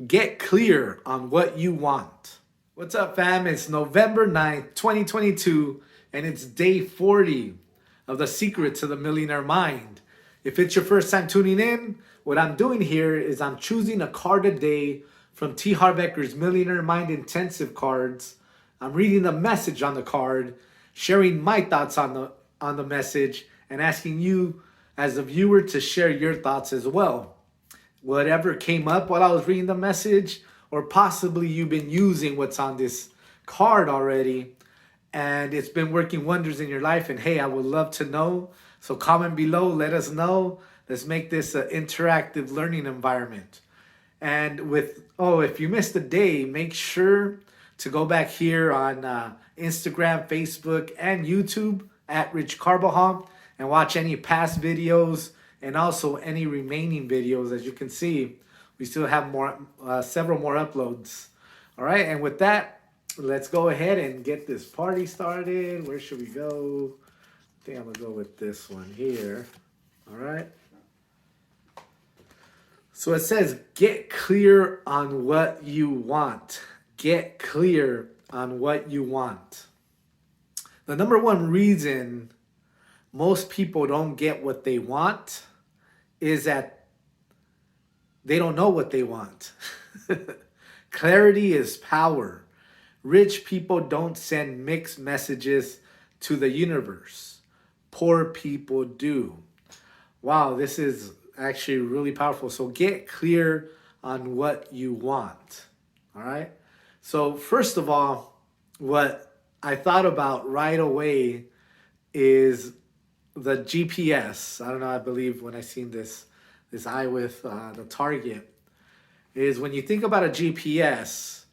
Get clear on what you want. What's up, fam? It's November 9th, 2022, and it's day 40 of The Secret to the Millionaire Mind. If it's your first time tuning in, what I'm doing here is I'm choosing a card a day from T Harv Eker's Millionaire Mind Intensive cards. I'm reading the message on the card, sharing my thoughts on the message, and asking you as a viewer to share your thoughts as well. Whatever came up while I was reading the message, or possibly you've been using what's on this card already and it's been working wonders in your life. And hey, I would love to know. So comment below, let us know. Let's make this an interactive learning environment. And if you missed a day, make sure to go back here on Instagram, Facebook, and YouTube at Rich Carbajal and watch any past videos and also any remaining videos. As you can see, we still have several more uploads. All right, and with that, let's go ahead and get this party started. Where should we go? I think I'm gonna go with this one here. All right. So it says, get clear on what you want. Get clear on what you want. The number one reason most people don't get what they want is that they don't know what they want. Clarity is power. Rich people don't send mixed messages to the universe. Poor people do. Wow, this is actually really powerful. So get clear on what you want. All right. So first of all, what I thought about right away is the GPS. I don't know, I believe when I seen this eye with the target, is when you think about a GPS,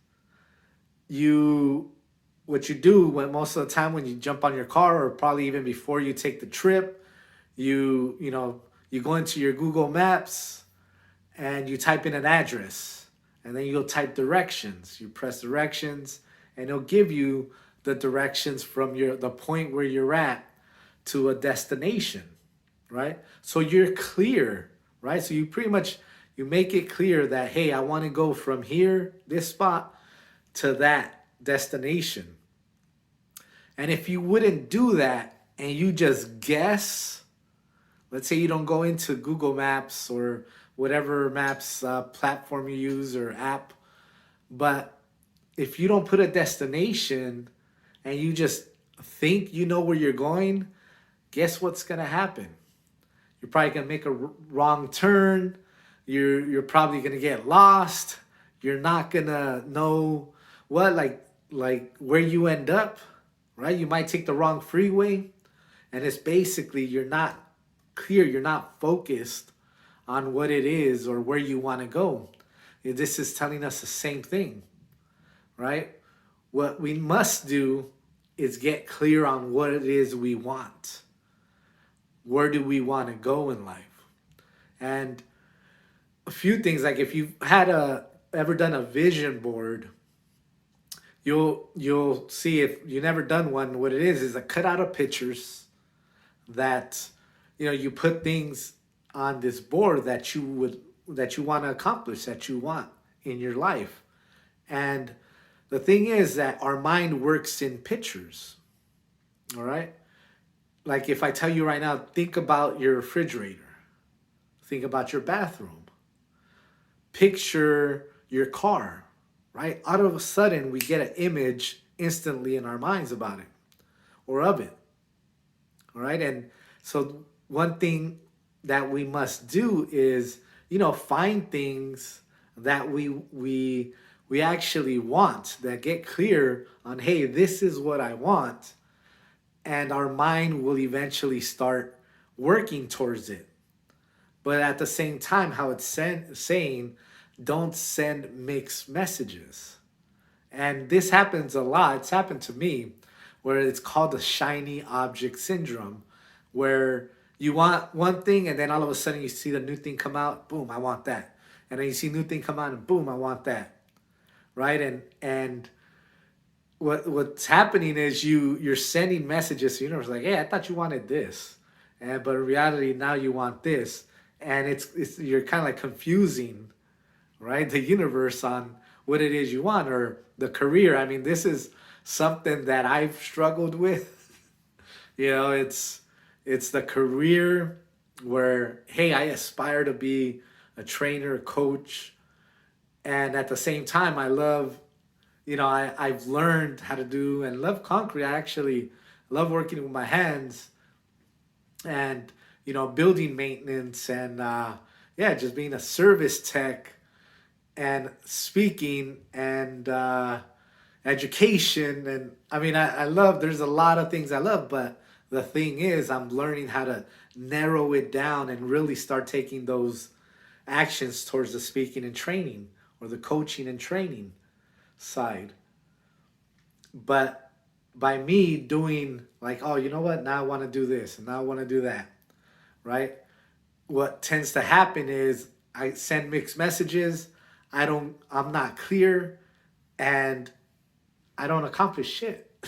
what you do when most of the time when you jump on your car, or probably even before you take the trip, you go into your Google Maps and you type in an address, and then you'll type directions. You press directions and it'll give you the directions from the point where you're at to a destination, right? So you're clear, right? So you pretty much, you make it clear that, hey, I want to go from here, this spot, to that destination. And if you wouldn't do that and you just guess, let's say you don't go into Google Maps or whatever maps platform you use or app, but if you don't put a destination and you just think you know where you're going, guess what's going to happen? You're probably going to make a wrong turn. You're probably going to get lost. You're not going to know like where you end up, right? You might take the wrong freeway, and it's basically you're not clear, you're not focused on what it is or where you want to go. This is telling us the same thing, right? What we must do is get clear on what it is we want. Where do we want to go in life? And a few things, like if you've ever done a vision board, you'll see, if you never done one, what it is a cutout of pictures that you put things on this board that you want to accomplish, that you want in your life. And the thing is that our mind works in pictures. All right? Like if I tell you right now, think about your refrigerator. Think about your bathroom. Picture your car, right? Out of a sudden, we get an image instantly in our minds about it or of it. All right? And so one thing that we must do is, find things that we actually want, that get clear on, hey, this is what I want. And our mind will eventually start working towards it. But at the same time, how it's saying, don't send mixed messages. And this happens a lot. It's happened to me, where it's called the shiny object syndrome, where you want one thing and then all of a sudden you see the new thing come out, boom, I want that. And then you see a new thing come out and boom, I want that. Right? And what's happening is you're sending messages to the universe like, hey, I thought you wanted this. But in reality, now you want this. And it's you're kind of like confusing, right? The universe on what it is you want, or the career. I mean, this is something that I've struggled with. It's the career where, hey, I aspire to be a trainer, coach, and at the same time, I love, I've learned how to do and love concrete. I actually love working with my hands and, building maintenance and, yeah, just being a service tech and speaking and education. And I mean, I love, there's a lot of things I love, but the thing is, I'm learning how to narrow it down and really start taking those actions towards the speaking and training or the coaching and training side. But by me doing like, oh, you know what? Now I want to do this and now I want to do that, right? What tends to happen is I send mixed messages. I'm not clear and I don't accomplish shit.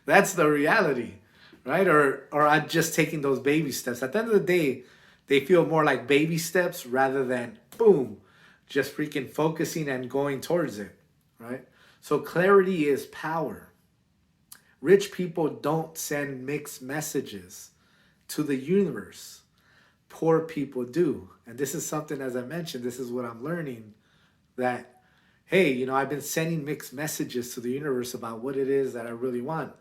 That's the reality, right? Or I'm just taking those baby steps. At the end of the day, they feel more like baby steps rather than boom, just freaking focusing and going towards it, right? So clarity is power. Rich people don't send mixed messages to the universe. Poor people do. And this is something, as I mentioned, this is what I'm learning, that, hey, I've been sending mixed messages to the universe about what it is that I really want.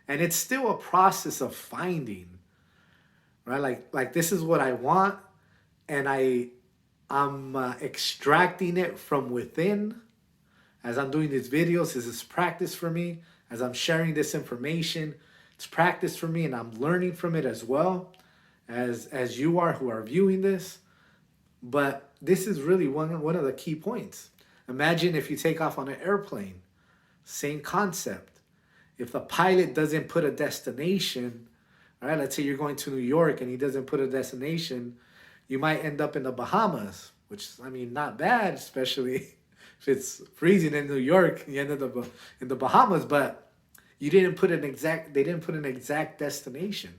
And it's still a process of finding, right? Like this is what I want, and I'm extracting it from within. As I'm doing these videos, this is practice for me. As I'm sharing this information, it's practice for me, and I'm learning from it as well as you are who are viewing this. But this is really one of the key points. Imagine if you take off on an airplane, same concept. If the pilot doesn't put a destination, all right, let's say you're going to New York and he doesn't put a destination, you might end up in the Bahamas, which, I mean, not bad, especially if it's freezing in New York, you end up in the Bahamas, but they didn't put an exact destination.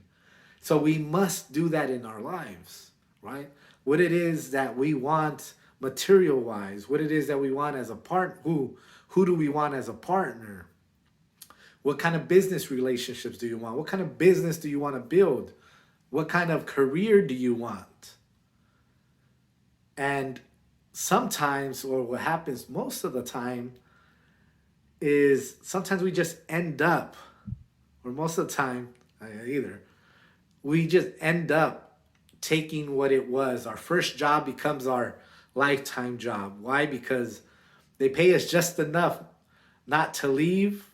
So we must do that in our lives, right? What it is that we want material-wise, what it is that we want as a partner, who do we want as a partner? What kind of business relationships do you want? What kind of business do you want to build? What kind of career do you want? And sometimes, or what happens most of the time, is sometimes we just end up, or most of the time, we just end up taking what it was. Our first job becomes our lifetime job. Why? Because they pay us just enough not to leave,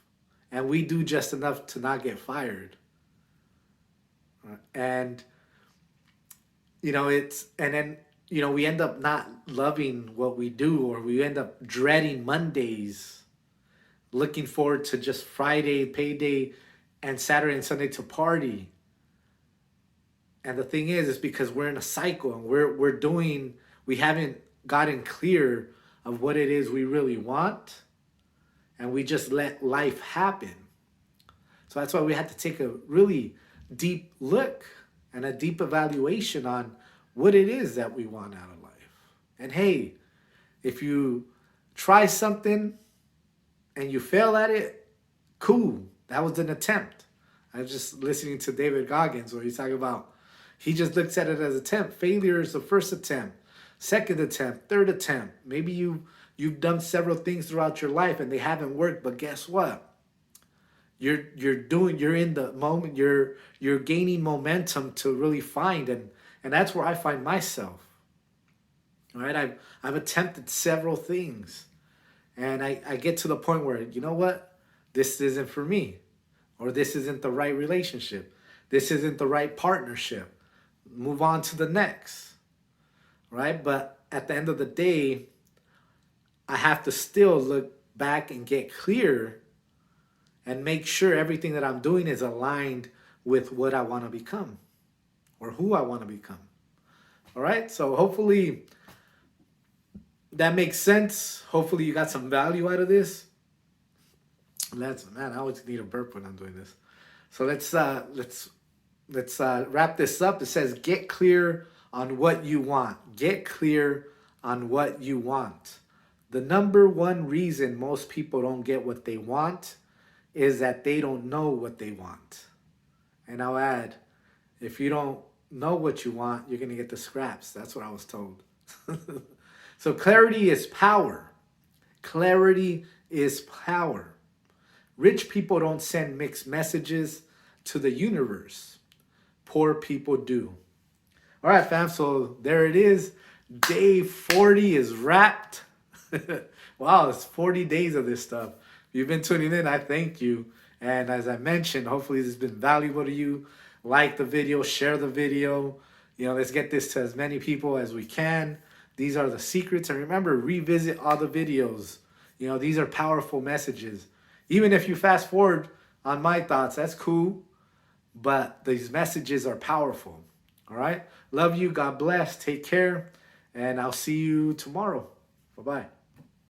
and we do just enough to not get fired. And, we end up not loving what we do, or we end up dreading Mondays, looking forward to just Friday, payday, and Saturday and Sunday to party. And the thing is because we're in a cycle and we haven't gotten clear of what it is we really want, and we just let life happen. So that's why we had to take a really deep look and a deep evaluation on what it is that we want out of life. And hey, if you try something and you fail at it, cool. That was an attempt. I was just listening to David Goggins where he's talking about, he just looks at it as an attempt. Failure is the first attempt, second attempt, third attempt. Maybe you've done several things throughout your life and they haven't worked, but guess what? You're in the moment, you're gaining momentum to really find, and that's where I find myself. All right, I've attempted several things, and I get to the point where, you know what? This isn't for me, or this isn't the right relationship. This isn't the right partnership. Move on to the next, right? But at the end of the day, I have to still look back and get clear and make sure everything that I'm doing is aligned with what I want to become or who I want to become. All right? So hopefully that makes sense. Hopefully you got some value out of this. I always need a burp when I'm doing this. So let's wrap this up. It says, get clear on what you want. Get clear on what you want. The number one reason most people don't get what they want is that they don't know what they want. And I'll add, if you don't know what you want, you're going to get the scraps. That's what I was told. So clarity is power. Clarity is power. Rich people don't send mixed messages to the universe. Poor people do. All right, fam. So there it is. Day 40 is wrapped. Wow, it's 40 days of this stuff. If you've been tuning in, I thank you. And as I mentioned, hopefully this has been valuable to you. Like the video, share the video. Let's get this to as many people as we can. These are the secrets. And remember, revisit all the videos. These are powerful messages. Even if you fast forward on my thoughts, that's cool. But these messages are powerful. All right? Love you. God bless. Take care. And I'll see you tomorrow. Bye-bye.